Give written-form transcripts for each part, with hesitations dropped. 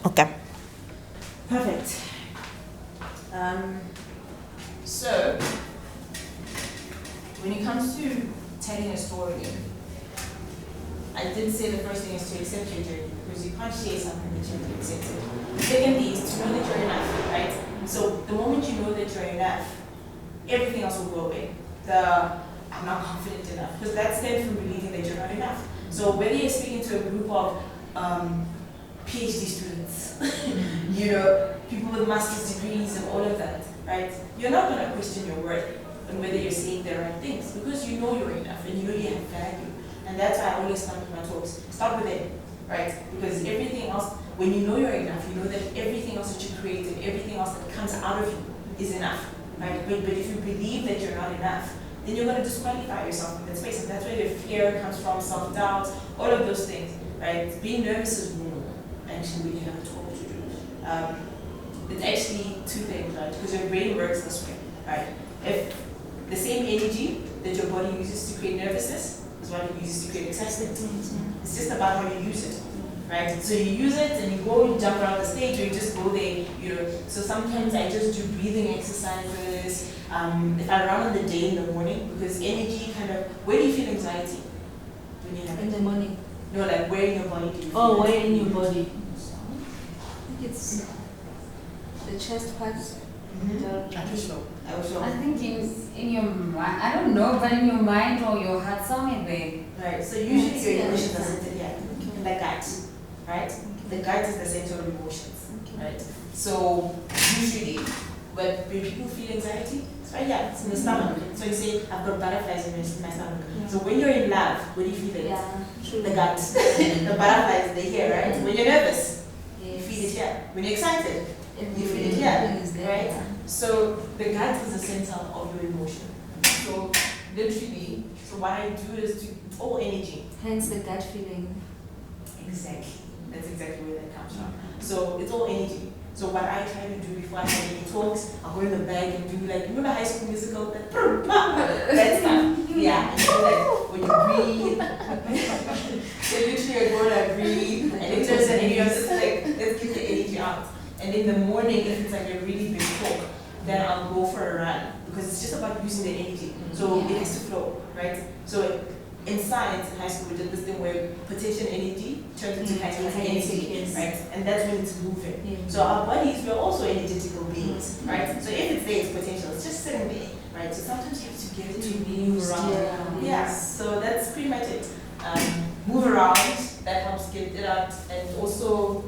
Okay. Perfect. So, when it comes to telling a story, I did say the first thing is to accept your journey, because you can't share something that you haven't accepted. Secondly is to know that you're enough, right? So the moment you know that you're enough, everything else will go away. I'm not confident enough, because that's stems from believing that you're not enough. So whether you're speaking to a group of PhD students, people with master's degrees and all of that, right? You're not going to question your worth and whether you're saying the right things, because you know you're enough and you know you have value. And that's why I always start with my talks. Start with it, right? Because everything else, when you know you're enough, you know that everything else that you create and everything else that comes out of you is enough, right? But if you believe that you're not enough, then you're going to disqualify yourself in that space. And that's where your fear comes from, self-doubt, all of those things, right? Being nervous is normal, actually, when you have a talk to do. It's actually two things, right? Because your brain works this way, right? If the same energy that your body uses to create nervousness is what it uses to create excitement. It's just about how you use it, right? So you use it and you go, you jump around the stage, or you just go there, So sometimes I just do breathing exercises. If I run on the day in the morning, because energy where do you feel anxiety? When you have it? In the morning. No, like where in your body do you feel Oh, it? where in your body? I think it's the chest part. I think in your mind, I don't know, but in your mind or your heart, somewhere there. Right, so usually your emotions are centered here, in the gut, right? The gut is the center of emotions, right? So usually, but when people feel anxiety, it's right here, it's in the stomach. So you say, I've got butterflies in my stomach. So when you're in love, where do you feel it? The gut. The butterflies, they're here, right? When you're nervous, you feel it here. When you're excited, you feel it here, right? So the gut is the center of your emotion. So literally, what I do is to all energy. Hence the gut feeling. Exactly. That's exactly where that comes from. So it's all energy. So what I try to do before I have any talks, I'll go in the bag and do remember High School Musical? That stuff. Yeah. And when you breathe. So literally I go and I breathe. And if there's an energy, I'm just like, let's get the energy out. And in the morning, if it's like a really big talk, then I'll go for a run, because it's just about using the energy. So it has to flow, right? So in science, in high school, we did this thing where potential energy turns into kinetic energy, right? And that's when it's moving. So our bodies, we're also energetical beings, right? So if it's there, it's potential, it's just sitting there, right? So sometimes you have to get it to move around. Yeah, so that's pretty much it. Move around, that helps get it out, and also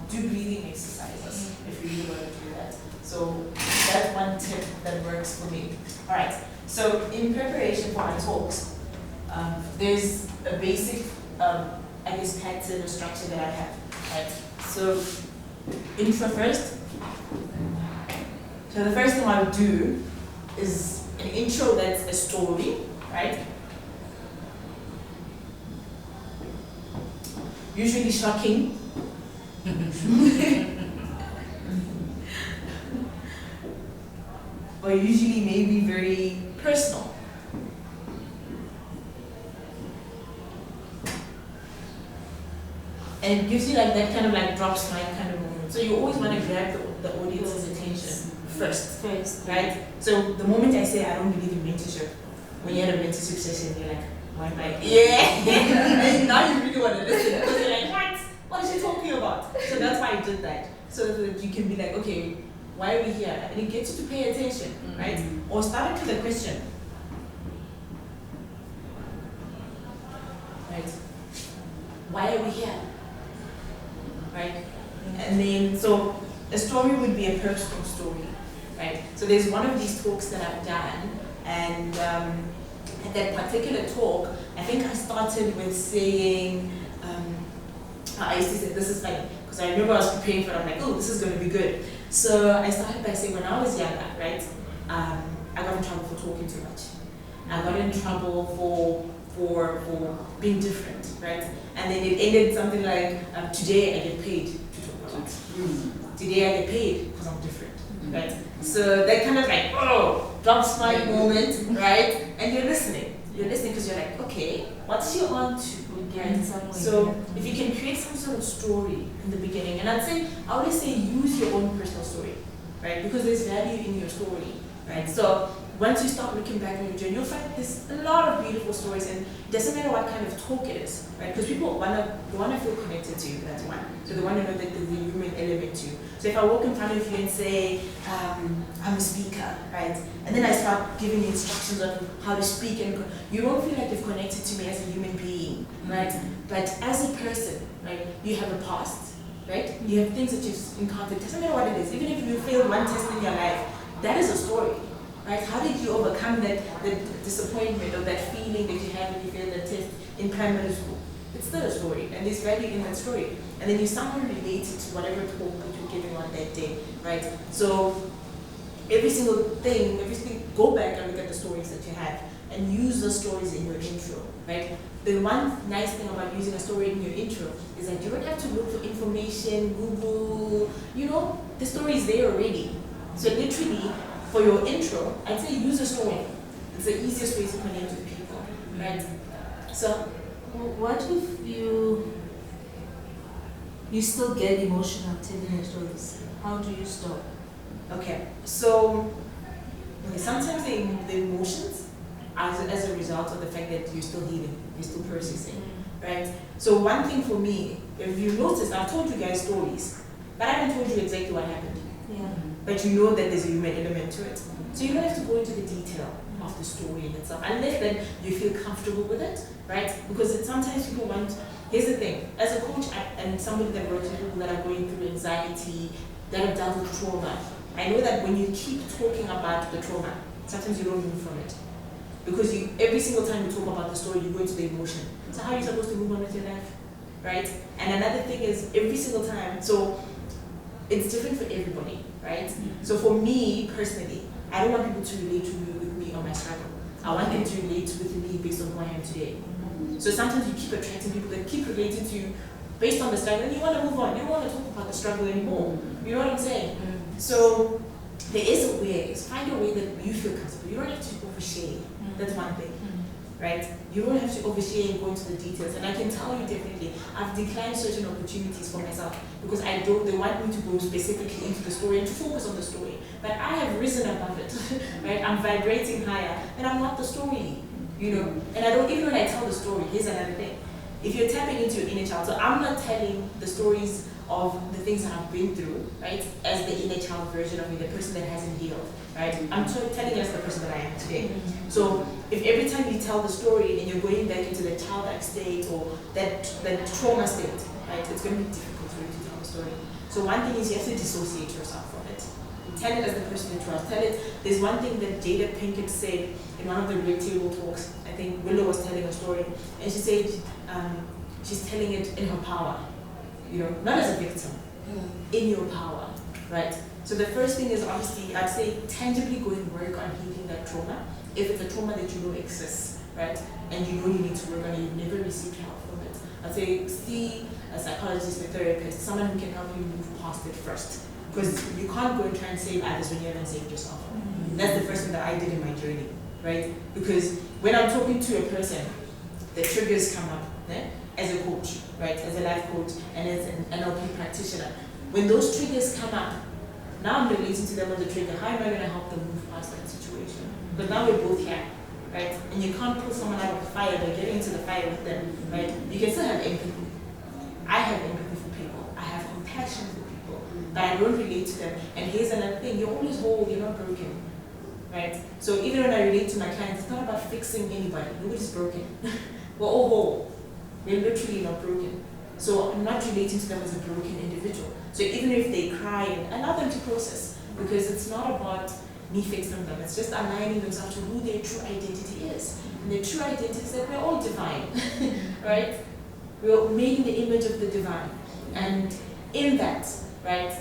do breathing exercises if you really want to do that. So that's one tip that works for me. All right, so in preparation for my talks, there's a basic, pattern or structure that I have, right? So intro first. So the first thing I would do is an intro that's a story, right? Usually shocking. Or usually maybe very personal. And it gives you like that kind of like drop smile kind of moment. So you always want to grab the audience's attention first, right? So the moment I say I don't believe in mentorship, when you had a mentorship session, you're like, why am I? Yeah. And now you really want to listen, because you're like, what? What is she talking about? So that's why I did that. So that you can be like, okay, why are we here? And it gets you to pay attention, right? Or start it with a question. Right? Why are we here? Right? And then, so a story would be a personal story, right? So there's one of these talks that I've done, and at that particular talk, I think I started with saying, I used to say, this is funny, because I remember I was preparing for it, I'm like, oh, this is going to be good. So I started by saying, when I was younger, right, I got in trouble for talking too much. I got in trouble for being different, right? And then it ended something like, today I get paid to talk about it. Today I get paid because I'm different, right? So that kind of like, oh, drop smile moment, right? And you're listening. You're listening because you're like, okay, what's she on to? Getting somewhere. So if you can create some sort of story in the beginning, and I always say use your own personal story, right? Because there's value in your story, right? So once you start looking back on your journey, you'll find there's a lot of beautiful stories, and it doesn't matter what kind of talk it is, right? Because people wanna feel connected to you, that's one. So they want to know that there's a human element to you. So if I walk in front of you and say, I'm a speaker, right? And then I start giving you instructions on how to speak, and you won't feel like you've connected to me as a human being, right? But as a person, right, you have a past, right? You have things that you've encountered. It doesn't matter what it is. Even if you failed one test in your life, that is a story. Right? How did you overcome that disappointment or that feeling that you had when you failed that test in primary school? It's still a story, and there's value in that story. And then you somehow relate it to whatever talk that you're giving on that day, right? So every single thing, go back and look at the stories that you have and use those stories in your intro, right? The one nice thing about using a story in your intro is that you don't have to look for information, Google, the story is there already. So literally, for your intro, I'd say use a story. It's the easiest way to connect with people, right? So, what if you still get emotional telling your stories? How do you stop? okay, so sometimes the emotions as a result of the fact that you're still healing, you're still processing, right? So one thing for me, if you notice, I've told you guys stories, but I haven't told you exactly what happened. Yeah. But you know that there's a human element to it. So you don't have to go into the detail of the story in itself, unless then you feel comfortable with it, right? Because sometimes people want, here's the thing, as a coach and somebody that works with people that are going through anxiety, that have dealt with trauma, I know that when you keep talking about the trauma, sometimes you don't move from it. Because every single time you talk about the story, you go into the emotion. So how are you supposed to move on with your life, right? And another thing is, every single time, so it's different for everybody, right? So for me personally, I don't want people to relate with me on my struggle. I want them to relate with me based on who I am today. So sometimes you keep attracting people that keep relating to you based on the struggle, and you want to move on. You don't want to talk about the struggle anymore. You know what I'm saying? So there is a way. Find a way that you feel comfortable. You don't have to overshare. That's one thing. Right? You don't have to overshare and go into the details. And I can tell you definitely, I've declined certain opportunities for myself because they want me to go specifically into the story and to focus on the story. But I have risen above it, right? I'm vibrating higher, and I'm not the story, And I don't, even when I tell the story, here's another thing. If you're tapping into your inner child, so I'm not telling the stories of the things that I've been through, right, as the inner child version of me, the person that hasn't healed, right? I'm telling you as the person that I am today. So if every time you tell the story and you're going back into the childlike state or that trauma state, right, it's going to be difficult for you to tell the story. So one thing is you have to dissociate yourself from it. Tell it as the person you trust. Tell it. There's one thing that Jada Pinkett said in one of the Red Table talks. I think Willow was telling a story, and she said she's telling it in her power. Not as a victim, in your power, right? So the first thing is obviously, I'd say tangibly go and work on healing that trauma. If it's a trauma that you know exists, right? And you know you need to work on it, you've never received help from it. I'd say see a psychologist, a therapist, someone who can help you move past it first. Because you can't go and try and save others when you haven't saved yourself. That's the first thing that I did in my journey, right? Because when I'm talking to a person, the triggers come up, as a coach, right? As a life coach and as an NLP practitioner. When those triggers come up, now I'm relating to them on the trigger. How am I going to help them move past that situation? But now we're both here, right? And you can't pull someone out of the fire by getting into the fire with them, right? You can still have empathy. I have empathy for people. I have compassion for people, but I don't relate to them. And here's another thing: you're always whole. You're not broken, right? So even when I relate to my clients, it's not about fixing anybody. Nobody's broken. We're all whole. We're literally not broken. So I'm not relating to them as a broken individual. So even if they cry, allow them to process, because it's not about me fixing them. It's just aligning themselves to who their true identity is. And their true identity is that we're all divine, right? We're made in the image of the divine. And in that, right,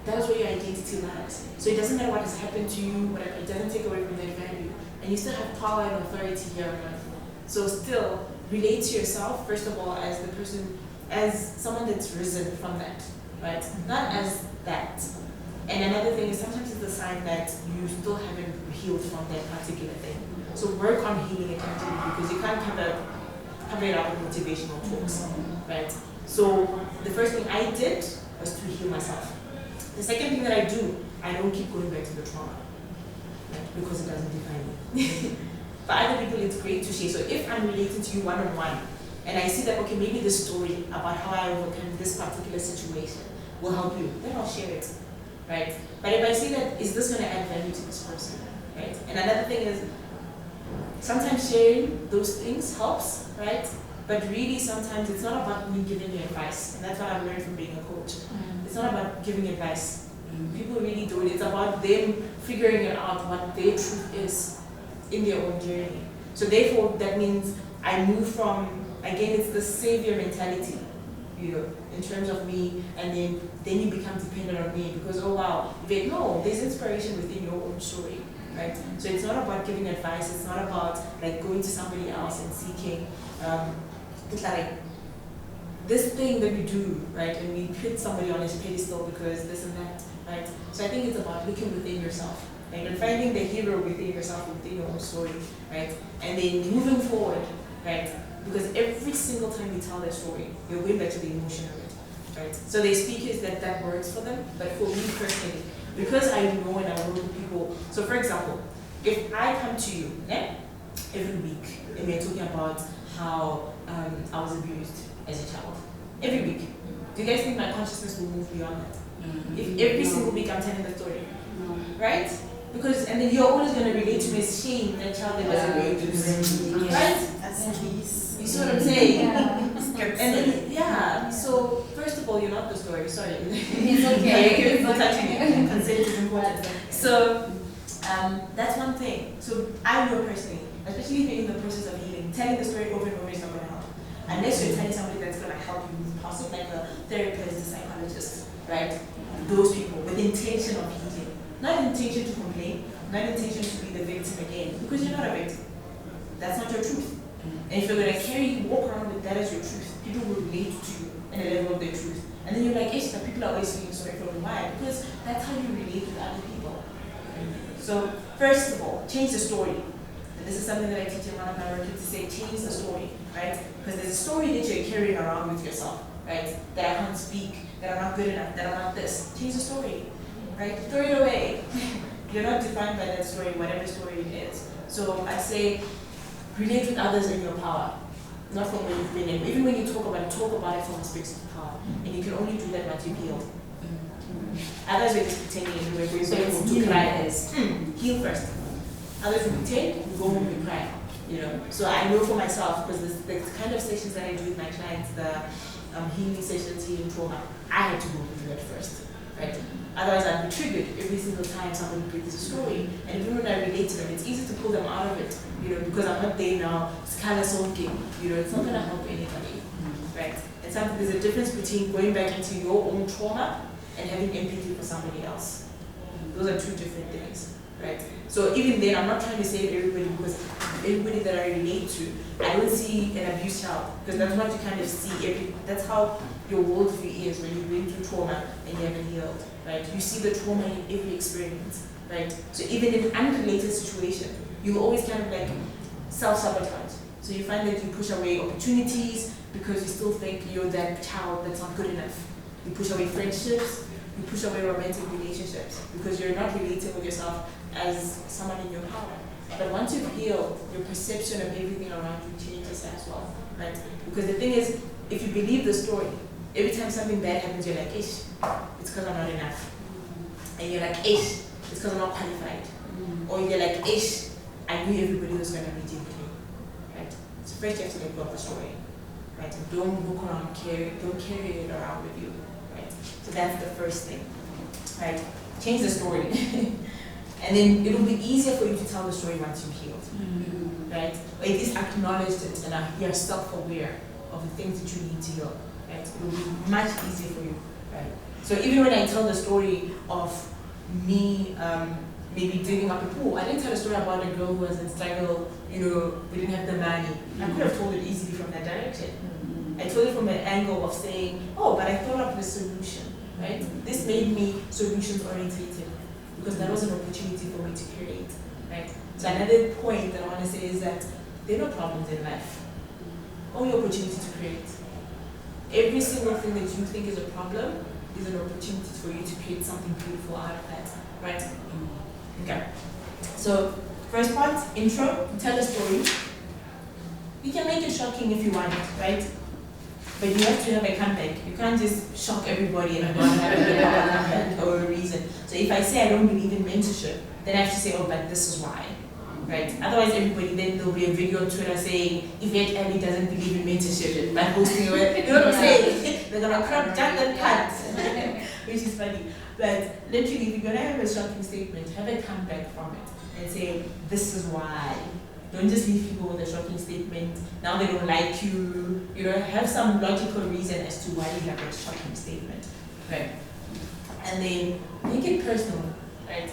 that's where your identity lies. So it doesn't matter what has happened to you, whatever, it doesn't take away from that value. And you still have power and authority here on earth. So still, relate to yourself, first of all, as the person, as someone that's risen from that, right? Not as that. And another thing is sometimes it's a sign that you still haven't healed from that particular thing. So work on healing accountability, because you can't cover it up with motivational talks, right? So the first thing I did was to heal myself. The second thing that I do, I don't keep going back to the trauma, right? Because it doesn't define me. For other people, it's great to share. So if I'm relating to you one-on-one, and I see that, okay, maybe this story about how I overcame this particular situation will help you, then I'll share it, right? But if I see that, is this going to add value to this person, right? And another thing is, sometimes sharing those things helps, right? But really, sometimes it's not about me giving you advice, and that's what I've learned from being a coach. It's not about giving advice. People really do it. It's about them figuring out what their truth is in their own journey. So therefore, that means I move from, again, it's the savior mentality, in terms of me, and then you become dependent on me because, oh wow, no, there's inspiration within your own story, right? So it's not about giving advice, it's not about like going to somebody else and seeking, it's like this thing that we do, right? And we put somebody on his pedestal because this and that, right? So I think it's about looking within yourself, right? And finding the hero within yourself, within your own story, right? And then moving forward, right? Because every single time you tell that story, you're going back to the emotion of it, right? So there's speakers that works for them, but for me personally, because I know and I work with people, so for example, if I come to you every week and we're talking about how I was abused as a child, every week, do you guys think my consciousness will move beyond that? If every single week I'm telling the story, right? Because, and then you're always going to relate to me as shame that child that was abused, right? That's peace. You see what I'm saying? And then, so first of all, you're not the story, sorry. It's okay. Consent is important. So that's one thing. So I know personally, especially if you're in the process of healing, telling the story over and over is not going to help. Unless you're telling somebody that's going to help you move past it, like a therapist, a psychologist, right? Those people with intention of healing. Not intention to complain, not intention to be the victim again, because you're not a victim. That's not your truth. And if you're going to walk around with that as your truth, people will relate to you in a level of their truth. And then you're like, but people are always feeling sorry for me. Why? Because that's how you relate with other people. So, first of all, change the story. And this is something that I teach in one of my workshops, to say, change the story, right? Because there's a story that you're carrying around with yourself, right? That I can't speak, that I'm not good enough, that I'm not this. Change the story, right? Throw it away. You're not defined by that story, whatever story it is. So I say, relate with others in your power, not from where you've been. And even when you talk about it from a space of power. And you can only do that once you've healed. Others will just pretend and we're going to cry. Heal first. Others will pretend, we go home and cry. So I know for myself, because the kind of sessions that I do with my clients, the healing sessions, healing trauma, I had to go through that first, right? Otherwise, I'd be triggered every single time somebody brings a story. And even when I relate to them, it's easy to pull them out of it, because I'm not there now, it's kind of sulking, it's not going to help anybody, right? And there's a difference between going back into your own trauma and having empathy for somebody else. Those are two different things, right? So even then, I'm not trying to save everybody, because everybody that I relate to, I don't see an abused child, because that's what you kind of see. That's how your worldview is when you're going through trauma and you haven't healed, right? You see the trauma in every experience, right? So even in an unrelated situation, you always kind of like self-sabotage. So you find that you push away opportunities because you still think you're that child that's not good enough. You push away friendships, you push away romantic relationships because you're not relating with yourself as someone in your power. But once you've healed, your perception of everything around you changes as well, right? Because the thing is, if you believe the story, every time something bad happens, you're like, ish, it's because I'm not enough. And you're like, ish, it's because I'm not qualified. Or you're like, ish, I knew everybody was going to reject me, right? So first you have to let go of the story, right? And don't walk around, don't carry it around with you, right? So that's the first thing, right? Change the story. And then it will be easier for you to tell the story once you've healed, right? Or at least acknowledged it and you're self-aware of the things that you need to heal, right? It will be much easier for you, right? So even when I tell the story of me maybe digging up a pool, I didn't tell a story about a girl who was in struggle, we didn't have the money. I could have told it easily from that direction. I told it from an angle of saying, oh, but I thought of the solution, right? This made me solutions orientated because that was an opportunity for me to create, right? So another point that I want to say is that there are no problems in life, only opportunity to create. Every single thing that you think is a problem is an opportunity for you to create something beautiful out of that, right? Okay. So first part, intro, tell a story. You can make it shocking if you want, right? But you have to have a comeback. You can't just shock everybody and not have a comeback or a reason. So if I say I don't believe in mentorship, then I have to say, oh, but this is why, right? Otherwise, everybody, then there'll be a video on Twitter saying, Yvette Aloe doesn't believe in mentorship by posting away. You know what I'm saying? They're gonna crop down that part, which is funny. But literally, if you're gonna have a shocking statement, have a comeback from it and say, this is why. Don't just leave people with a shocking statement. Now they don't like you. You know, have some logical reason as to why you have that shocking statement, right? And then make it personal, right?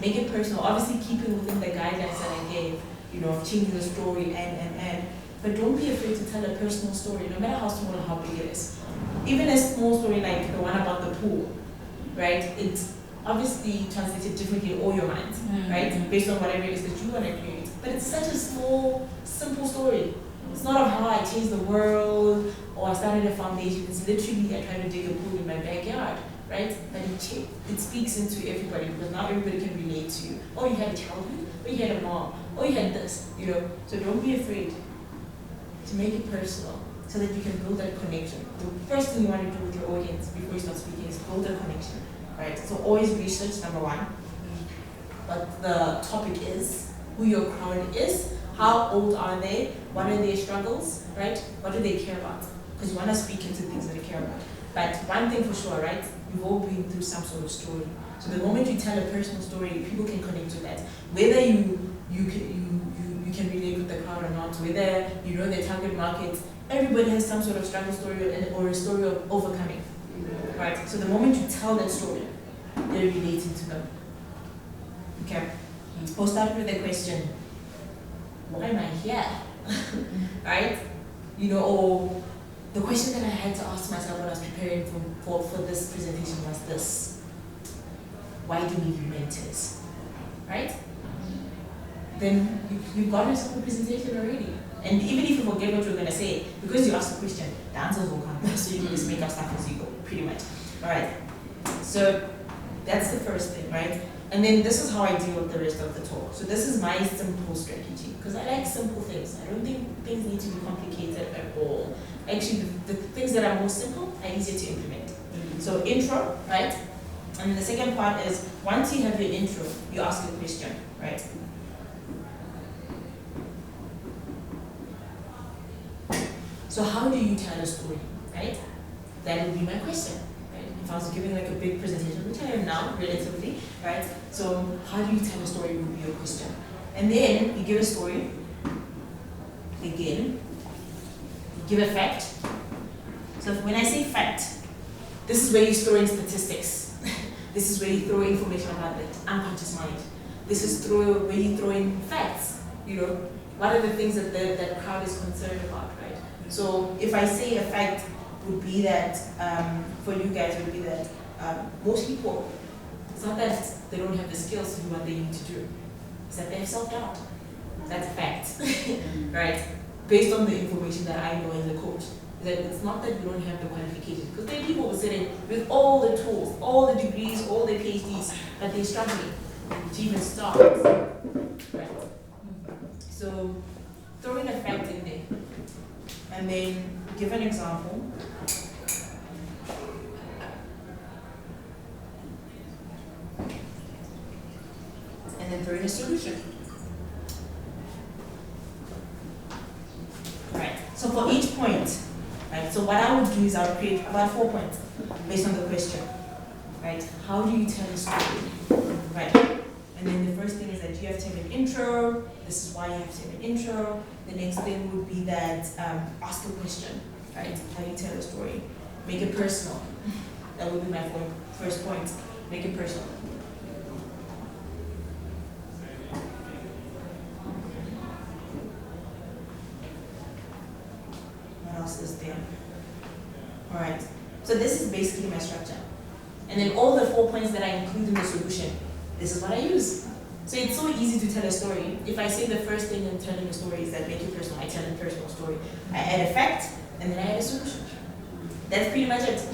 Make it personal. Obviously, keeping within the guidelines that I gave. You know, changing the story and. But don't be afraid to tell a personal story, no matter how small or how big it is. Even a small story like the one about the pool, right? It's obviously translated differently in all your minds, right? Based on whatever it is that you want to create. But it's such a small, simple story. It's not of how I changed the world or I started a foundation. It's literally I tried to dig a pool in my backyard, right? But it speaks into everybody because now everybody can relate to you. Oh, you had a childhood. Oh, you had a mom. Oh, you had this. You know. So don't be afraid to make it personal so that you can build that connection. The first thing you want to do with your audience before you start speaking is build a connection, right? So always research, number one, what the topic is, who your crowd is, how old are they, what are their struggles, right? What do they care about? Because you want to speak into things that they care about. But one thing for sure, right? You've all been through some sort of story. So the moment you tell a personal story, people can connect to that. Whether you can relate with the crowd or not, whether you know their target market, everybody has some sort of struggle story or a story of overcoming, right? So the moment you tell that story, they're relating to them. Okay. We'll start with the question, why am I here? Right? You know, or the question that I had to ask myself when I was preparing for this presentation was this: why do we need mentors? Right? Then you've got yourself a presentation already. And even if you forget what you're going to say, because you asked the question, the answers will come. So you can just make up stuff as you go, pretty much. All right. So that's the first thing, right? And then this is how I deal with the rest of the talk. So this is my simple strategy, because I like simple things. I don't think things need to be complicated at all. Actually, the things that are more simple are easier to implement. So intro, right? And the second part is, once you have your intro, you ask a question, right? So how do you tell a story, right? That would be my question, right? If I was giving like a big presentation, which I am now, relatively, right? So how do you tell a story would be your question. And then you give a story, again, you give a fact. So when I say fact, this is where you throw in statistics. This is where you throw information about the unconscious mind. This is where you throw in facts, you know, what are the things that that crowd is concerned about, right? So if I say a fact would be that, for you guys would be that most people, it's not that they don't have the skills to do what they need to do, it's that they have self-doubt. That's a fact, right? Based on the information that I know as a coach, that it's not that you don't have the qualifications, because there are people who are sitting with all the tools, all the degrees, all the PhDs, but they're struggling to even start. Right? So throw in a fact in there, and then give an example. And then throw in a solution. Right. So for each point, right, so what I would do is I would create about 4 points based on the question. Right? How do you tell a story? Right. And then the first thing is that you have to have an intro. This is why you have to have an intro. The next thing would be that ask a question. Right? How do you tell a story? Make it personal. That would be my first point. Make it personal. What else is there? All right. So this is basically my structure. And then all the 4 points that I include in the solution, this is what I use. So it's so easy to tell a story. If I say the first thing in telling a story is that make it personal, I tell a personal story. I add a fact, and then I add a solution. That's pretty much it.